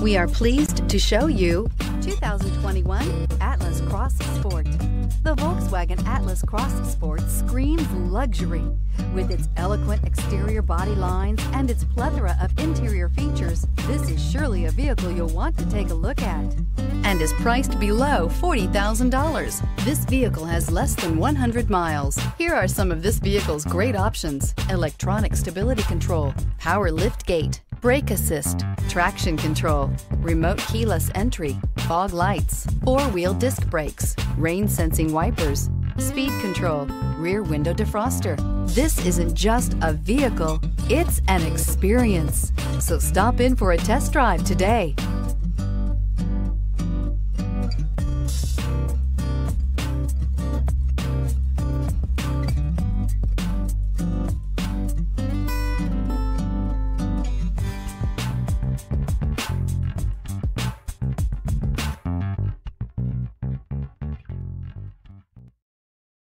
We are pleased to show you 2021 Atlas Cross Sport. The Volkswagen Atlas Cross Sport screams luxury. With its eloquent exterior body lines and its plethora of interior features, this is surely a vehicle you'll want to take a look at. And is priced below $40,000. This vehicle has less than 100 miles. Here are some of this vehicle's great options: electronic stability control, power lift gate, brake assist, traction control, remote keyless entry, fog lights, four-wheel disc brakes, rain sensing wipers, speed control, rear window defroster. This isn't just a vehicle, it's an experience. So stop in for a test drive today.